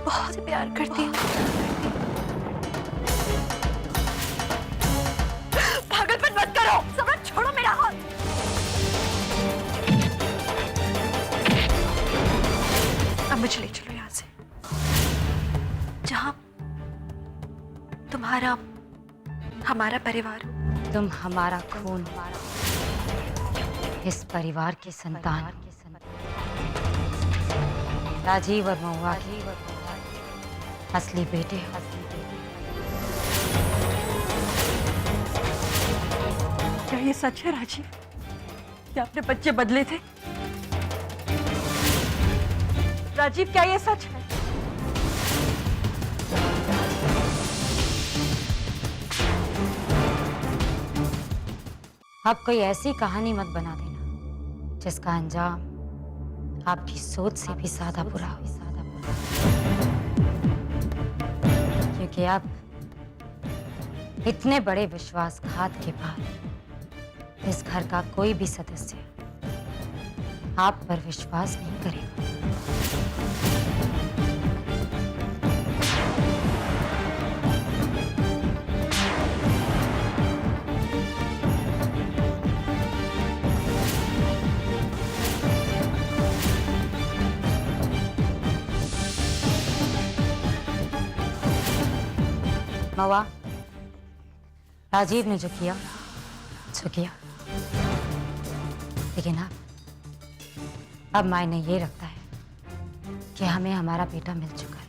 बहुत प्यार करती हूँ। पागलपन मत करो, सम्राट छोड़ो मेरा हाथ। अब मुझे ले चलो यहाँ से, जहाँ तुम्हारा हमारा परिवार। तुम हमारा खून, इस परिवार की संतान, राजीव और महुआ के असली बेटे हो। क्या ये सच है राजीव कि आपने बच्चे बदले थे? राजीव, क्या ये सच है? अब कोई ऐसी कहानी मत बना देना जिसका अंजाम आपकी सोच से भी ज्यादा बुरा हो। क्योंकि अब इतने बड़े विश्वासघात के बाद इस घर का कोई भी सदस्य आप पर विश्वास नहीं करेगा। मवा, राजीव ने जो किया सो किया, लेकिन अब मायने ये रखता है कि हमें हमारा बेटा मिल चुका है,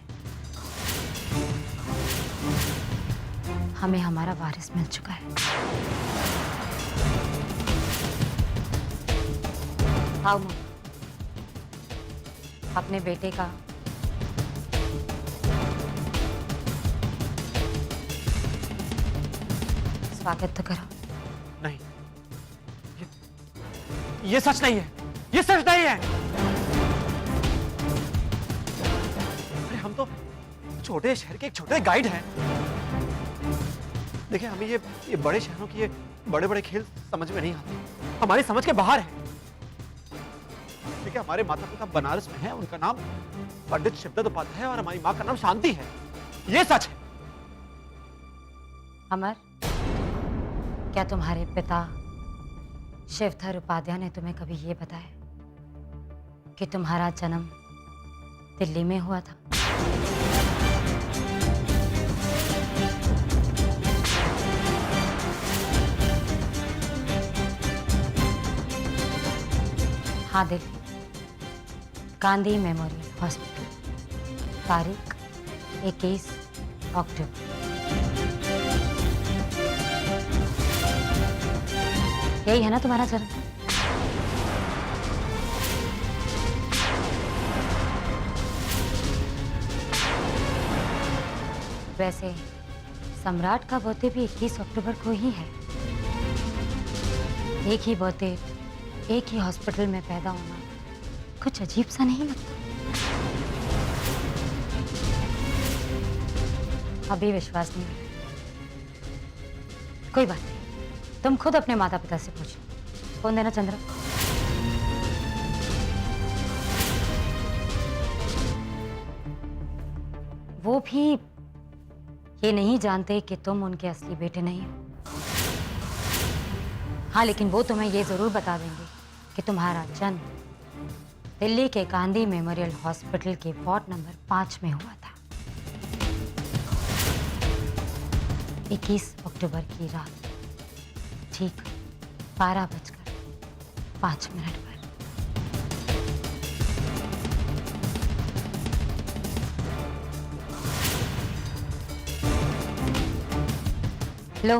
हमें हमारा वारिस मिल चुका है। आओ मवा, अपने बेटे का स्वागत तो करो। नहीं, ये सच नहीं है, ये सच नहीं है। अरे हम तो छोटे शहर के एक छोटे गाइड हैं। देखिए, हमें ये बड़े शहरों की ये बड़े बड़े खेल समझ में नहीं आते, हमारी समझ के बाहर है। देखिए, हमारे माता पिता बनारस में हैं, उनका नाम पंडित शिवदत्त उपाध्याय है और हमारी माँ का नाम शांति है। ये सच है। अमर, क्या तुम्हारे पिता शिवधर उपाध्याय ने तुम्हें कभी ये बताया कि तुम्हारा जन्म दिल्ली में हुआ था? हाँ, दिल्ली, गांधी मेमोरियल हॉस्पिटल, तारीख 21 अक्टूबर। यही है ना तुम्हारा जन्म? वैसे सम्राट का बर्थडे भी 21 अक्टूबर को ही है। एक ही बर्थडे, एक ही हॉस्पिटल में पैदा होना कुछ अजीब सा नहीं लगता? अभी विश्वास नहीं है। कोई बात नहीं, तुम खुद अपने माता पिता से पूछो। फोन देना चंद्रा। वो भी ये नहीं जानते कि तुम उनके असली बेटे नहीं हो। हाँ, लेकिन वो तुम्हें ये जरूर बता देंगे कि तुम्हारा जन्म दिल्ली के गांधी मेमोरियल हॉस्पिटल के वार्ड नंबर 5 में हुआ था, 21 अक्टूबर की रात, ठीक 12:05 पर। लो,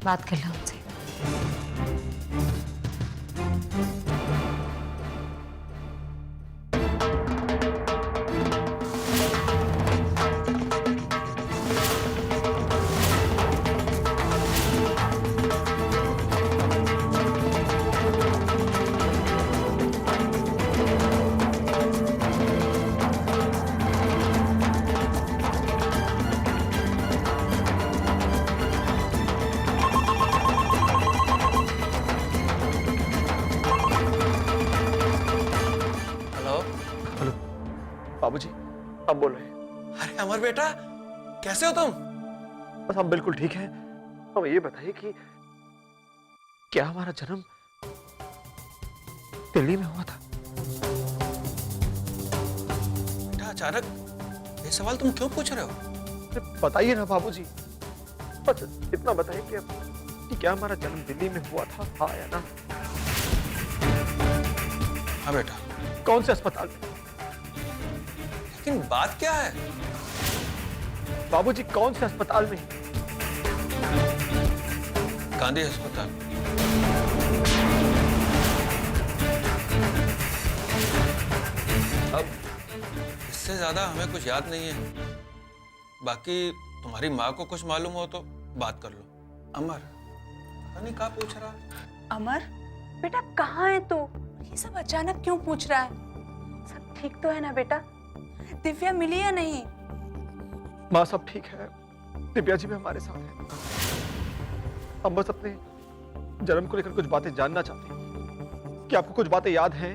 बात कर लो उनसे। बाबूजी, हम बोल रहे हैं। अरे अमर बेटा, कैसे हो तुम? बस हम बिल्कुल ठीक हैं। हम ये बताइए कि क्या हमारा जन्म दिल्ली में हुआ था? बेटा अचानक ये सवाल तुम क्यों पूछ रहे हो? अरे बताइए ना बाबूजी, बस इतना बताइए कि क्या हमारा जन्म दिल्ली में हुआ था, हाँ या ना? हाँ बेटा। कौन से अस्पताल में? लेकिन बात क्या है? बाबूजी कौन से अस्पताल में? गांधी अस्पताल। अब इससे ज्यादा हमें कुछ याद नहीं है। बाकी तुम्हारी माँ को कुछ मालूम हो तो बात कर लो। अमर पता नहीं क्या पूछ रहा है। अमर बेटा कहाँ है तू? ये सब अचानक क्यों पूछ रहा है? सब ठीक तो है ना बेटा? दिव्या मिली या नहीं? माँ सब ठीक है, दिव्या जी भी हमारे साथ है। हम बस अपने जन्म को लेकर कुछ बातें जानना चाहते हैं। कि आपको कुछ बातें याद हैं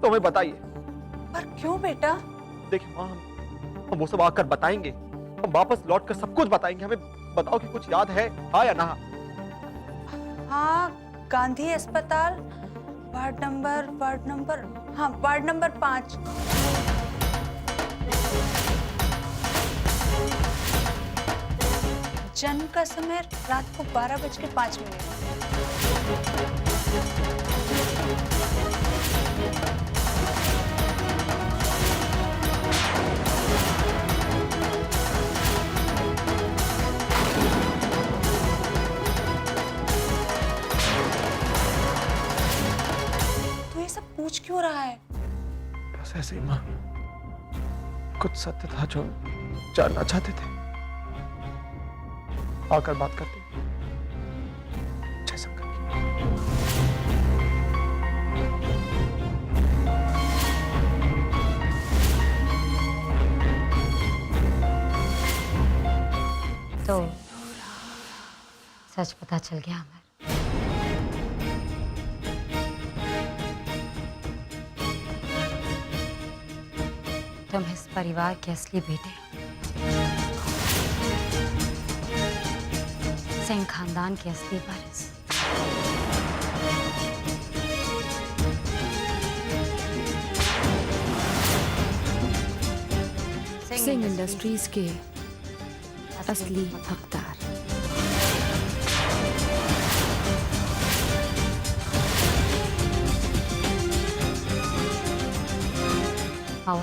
तो हमें बताइए। पर क्यों बेटा? देखिए माँ, हम वो सब आकर बताएंगे। हम वापस लौट कर सब कुछ बताएंगे। हमें बताओ कि कुछ याद है, हाँ या ना? हाँ, गांधी अस्पताल, वार्ड नंबर, हाँ वार्ड नंबर 5। जन्म का समय रात को 12:05। तो ये सब पूछ क्यों रहा है? बस ऐसे ही माँ, कुछ सत्य था जो जानना चाहते थे। आकर बात करते हैं। जय शंकर की। तो सच पता चल गया अमर। तुम इस परिवार के असली बेटे हो। सिंह खानदान के असली वारिस। सिंह इंडस्ट्रीज के असली हकदार। आओ,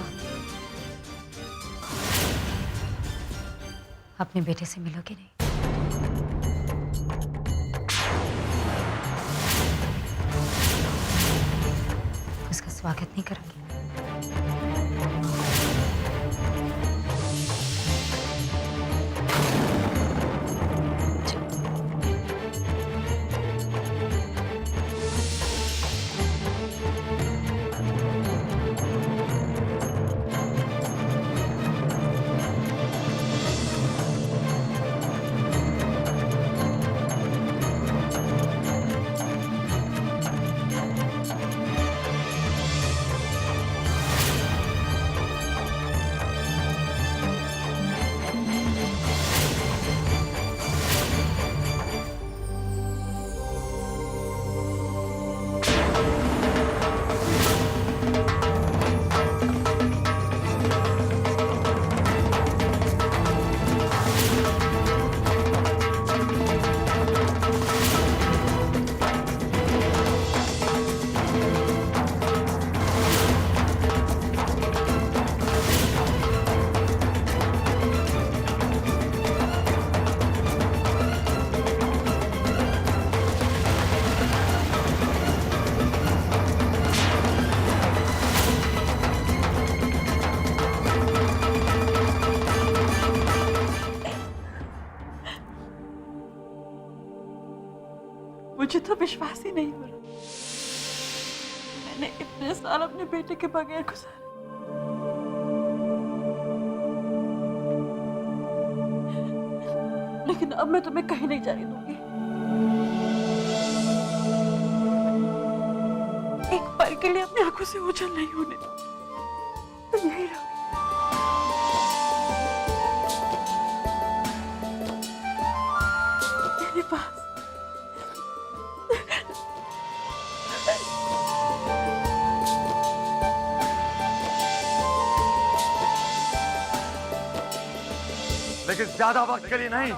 अपने बेटे से मिलोगे नहीं? उसका स्वागत नहीं करोगे? मुझे तो विश्वास ही नहीं हो रहा। मैंने इतने साल अपने बेटे के बगैर गुजारे। लेकिन अब मैं तुम्हें कहीं नहीं जाने दूंगी। एक पल के लिए अपनी आंखों से ओझल नहीं होने दूंगी। तो यही रहोगी। लेकिन ज्यादा वक्त के लिए नहीं।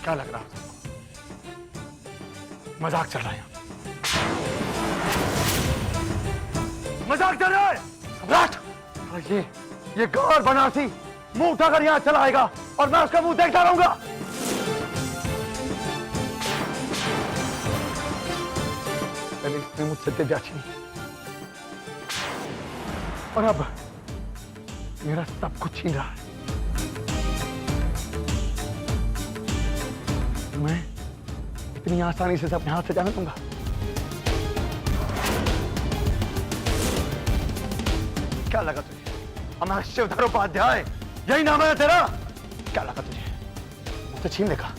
क्या लग रहा है? मजाक चल रहा है? मजाक चल रहा है सम्राट? और ये गौर बनारसी मुंह उठाकर यहां चला आएगा और मैं उसका मुंह देखता रहूंगा। पहले इसने मुझसे तेजा छीनी और अब मेरा सब कुछ छीन रहा है। मैं इतनी आसानी से अपने हाथ से जाने दूंगा? क्या लगा तुझे? हमारा शिवधर उपाध्याय यही नाम है तेरा? क्या लगा तुझे मुझसे छीन लेगा?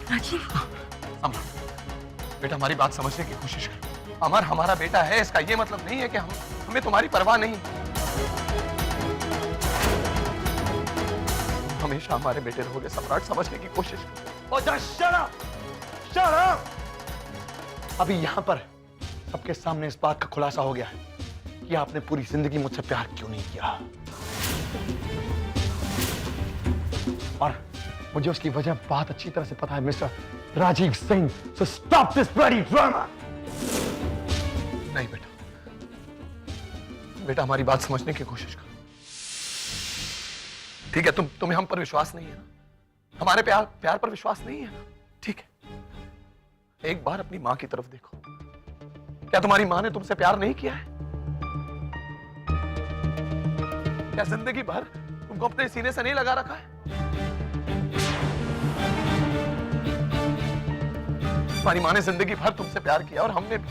राजीव, अमर, बेटा हमारी बात समझने की कोशिश करो। अमर हमारा बेटा है, इसका ये मतलब नहीं है कि हमें तुम्हारी परवाह नहीं। हमेशा हमारे बेटे रहोगे सम्राट, समझने की कोशिश करो। और शट अप! Shut up! अभी यहां पर सबके सामने इस बात का खुलासा हो गया है कि आपने पूरी जिंदगी मुझसे प्यार क्यों नहीं किया, और मुझे उसकी वजह बहुत अच्छी तरह से पता है mister Rajiv Singh. So stop this bloody drama. नहीं बेटा, बेटा हमारी बात समझने की कोशिश करो। ठीक है, तुम्हें हम पर विश्वास नहीं है ना, हमारे प्यार पर विश्वास नहीं है ना? ठीक है, एक बार अपनी मां की तरफ देखो। क्या तुम्हारी मां ने तुमसे प्यार नहीं किया है? क्या जिंदगी भर तुमको अपने सीने से नहीं लगा रखा है? तुम्हारी मां ने जिंदगी भर तुमसे प्यार किया और हमने भी।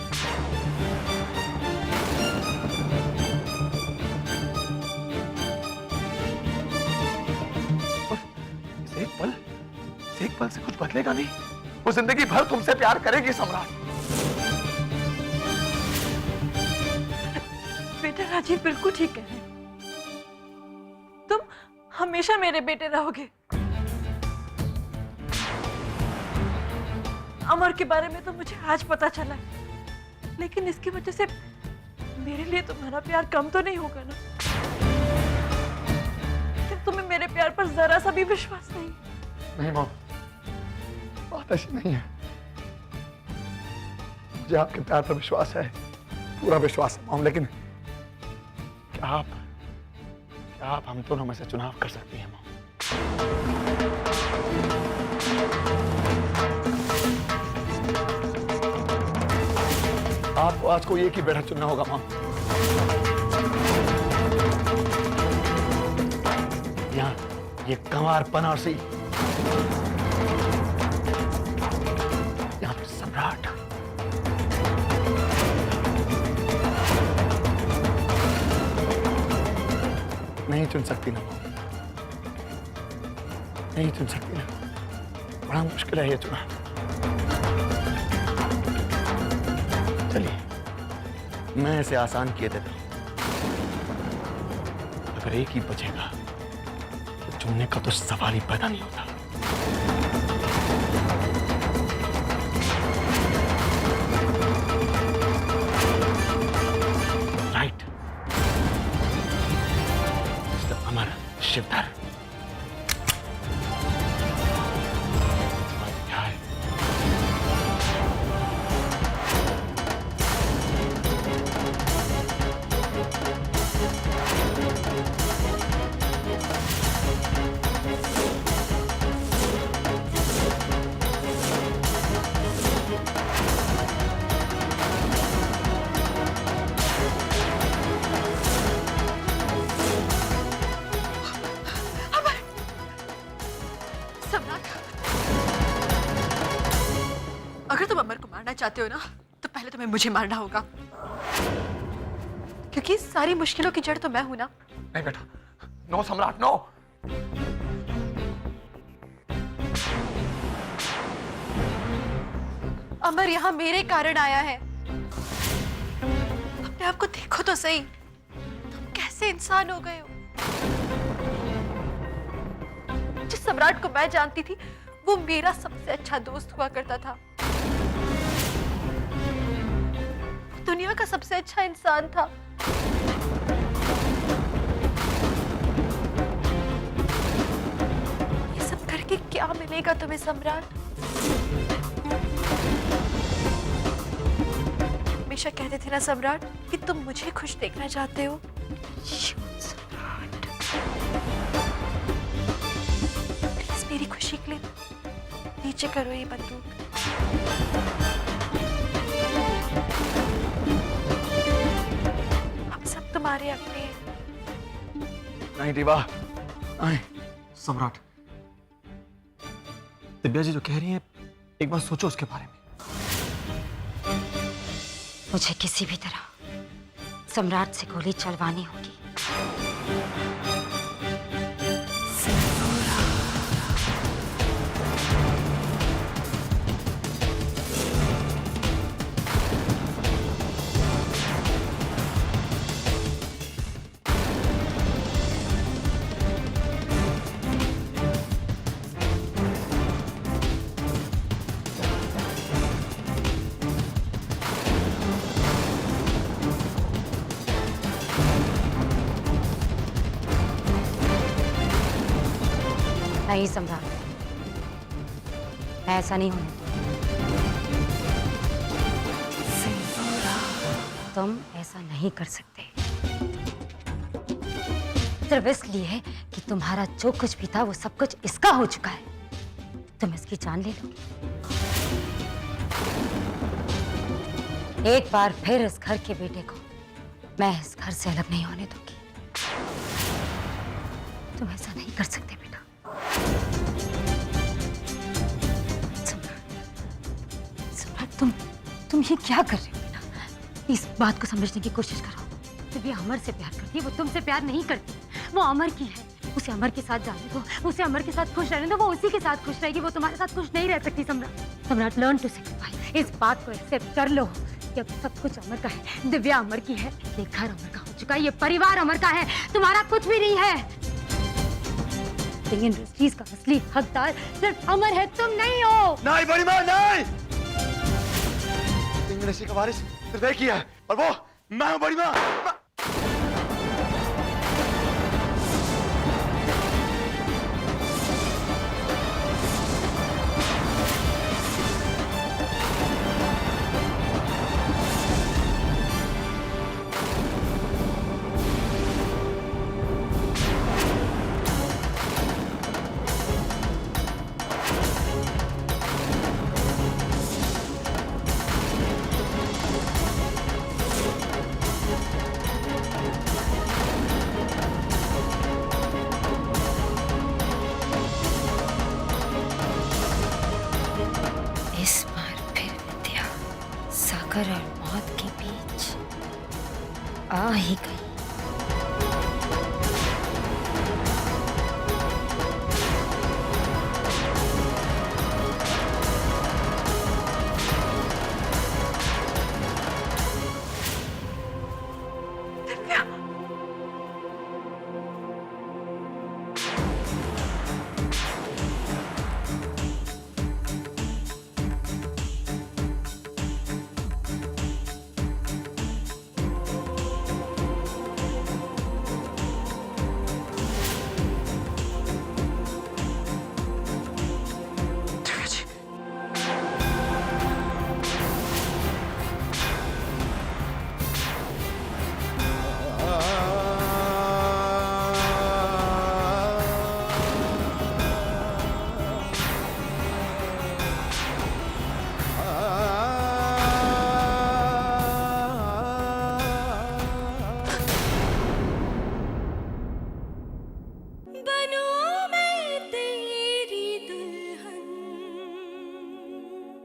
इस एक पल से कुछ बदलेगा नहीं। वो जिंदगी भर तुमसे प्यार करेगी सम्राट। बेटा राजीव बिल्कुल ठीक है, तुम हमेशा मेरे बेटे रहोगे। अमर के बारे में तो मुझे आज पता चला, लेकिन इसकी वजह से मेरे लिए तुम्हारा प्यार कम तो नहीं होगा ना? क्या तुम्हें मेरे प्यार पर जरा सा भी विश्वास नहीं? नहीं मां, बात ऐसी नहीं है। मुझे आपके प्यार पर विश्वास है, पूरा विश्वास है मां, लेकिन क्या आप हम दोनों में से चुनाव कर सकती हैं मां? आपको आज को एक ही बेटा चुनना होगा मां। यहाँ ये कंवार बनारसी, यहाँ पर सम्राट। नहीं चुन सकती ना मां, नहीं चुन सकती ना। बड़ा मुश्किल है ये चुनाव। चलिए मैं इसे आसान किए देता हूं। अगर एक ही बचेगा तो चुनने का तो सवाल ही पैदा नहीं होता। राइट मिस्टर अमर शिवधर। चाहते हो ना तो पहले तुम्हें मुझे मारना होगा, क्योंकि सारी मुश्किलों की जड़ तो मैं हूं ना। नहीं बेटा, नो सम्राट, नो। अमर यहाँ मेरे कारण आया है। अपने आप को देखो तो सही, तुम कैसे इंसान हो गए हो। जिस सम्राट को मैं जानती थी वो मेरा सबसे अच्छा दोस्त हुआ करता था, दुनिया का सबसे अच्छा इंसान था। ये सब करके क्या मिलेगा तुम्हें सम्राट? हमेशा कहते थे ना सम्राट कि तुम मुझे खुश देखना चाहते हो। सम्राट, प्लीज मेरी खुशी के लिए नीचे करो ये बंदूक। हम सब तुम्हारे अपने हैं। नहीं दीवा, नहीं। सम्राट, दिव्या जी जो कह रही हैं, एक बार सोचो उसके बारे में। मुझे किसी भी तरह सम्राट से गोली चलवानी होगी। नहीं सम्राट, मैं ऐसा नहीं होने दूंगा। तुम ऐसा नहीं कर सकते, सिर्फ इसलिए कि तुम्हारा जो कुछ भी था वो सब कुछ इसका हो चुका है। तुम इसकी जान ले लो। एक बार फिर इस घर के बेटे को मैं इस घर से अलग नहीं होने दूंगी। तुम ऐसा नहीं कर सकते बेटा। तुम ये क्या कर रहे हो बेटा? इस बात को समझने की कोशिश करो। दिव्या अमर से प्यार करती है, वो तुमसे प्यार नहीं करती। वो अमर की है, उसे अमर के साथ जाने दो, उसे अमर के साथ खुश रहने दो। वो उसी के साथ खुश रहेगी, वो तुम्हारे साथ खुश नहीं रह सकती। सम्राट, सम्राट लर्न टू सेक्रीफाइस। इस बात को एक्सेप्ट कर लो कि अब सब कुछ अमर का है। दिव्या अमर की है, ये घर अमर का हो चुका है, ये परिवार अमर का है, तुम्हारा कुछ भी नहीं है। इंडस्ट्रीज का असली हकदार सिर्फ अमर है, तुम नहीं हो। नहीं बड़ी माँ, नहीं। इंडस्ट्री का वारिस सिर्फ एक ही है, और वो मैं हूं बड़ी माँ। सागर और मौत के बीच आ ही गई।